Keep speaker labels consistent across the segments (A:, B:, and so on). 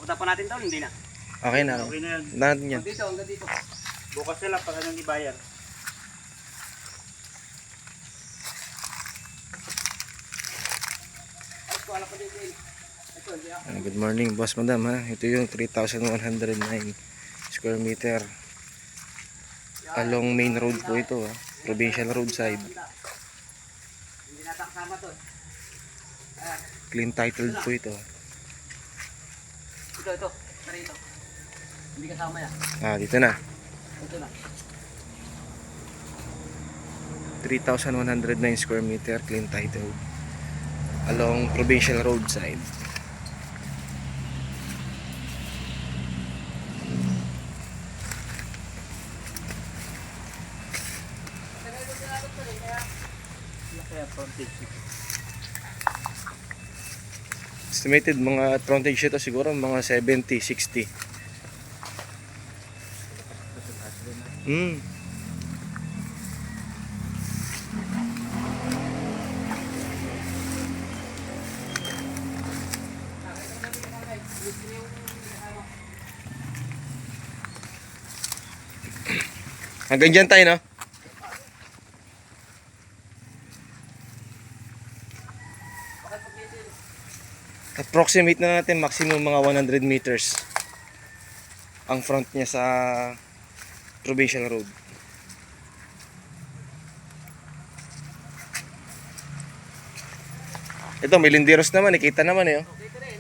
A: Punta pa natin daw, hindi na.
B: Okay na.
C: Okay na yan.
B: Natin yan.
A: Hanggang dito.
C: Bukas sila pag anong ibayar.
A: Ay, wala pa dito eh. Ito, hindi ako.
B: Good morning, boss, madam, ha. Ito yung 3,109 square meter. Along main road po ito, ha. Provincial roadside.
A: Hindi natin kasama to.
B: Clean titled po ito.
A: Ito. Narito. Hindi kasama yan.
B: Dito na.
A: Ito na.
B: 3,109 square meter, clean titled. Along provincial roadside.
C: Kaya frontage.
B: Estimated mga frontage ito siguro mga 70, 60. Hanggang dyan tayo, no? Approximate na natin maximum mga 100 meters ang front niya sa provincial road. Ito may linderos naman, nakita naman eh. Oh.
A: Dito rin.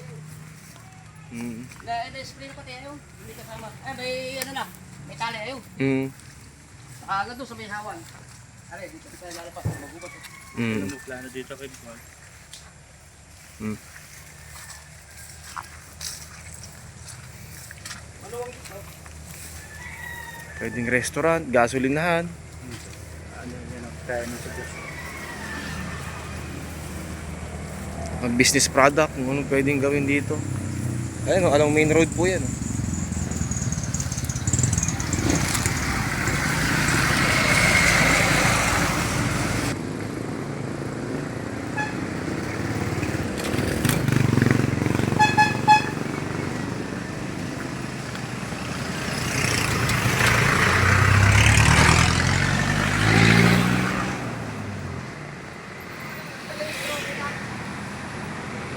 B: Mm.
A: Ito, spray na pati ayaw. Hindi kasama. May ano na. May tali ayaw.
B: Mm.
A: Agad doon sa may hawan. Aray, dito tayo lalapas. Magubat.
B: Mm.
C: Ano plano dito kay Paul?
B: Mm.
A: Maluwang dito.
B: Pwedeng restaurant, gasolinahan.
C: Ano yan ang kaya nyo sa Diyos?
B: Ang business product, kung anong pwedeng gawin dito. Ayun, alang main road po yan.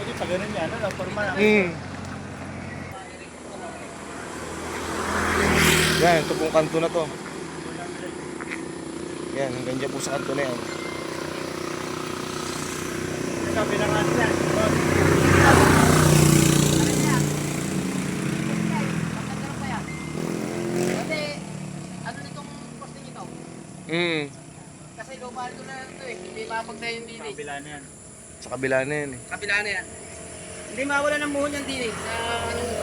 C: Pwede pa ganun yan, ano? Forma na.
B: Yan, ito pong kanto na to. Yan, hanggang dyan po sa kanto na yan.
C: Sabi na nga yan.
A: Ano nitong posting ito?
B: Mm.
A: Kasi lumahal ko na ito eh. Hindi mapagdayo yung dini.
C: Kabila na yan.
B: Sa kabila na yan eh.
A: Kabila na yan. Hindi mawala ng muhon yung dini. Sa anong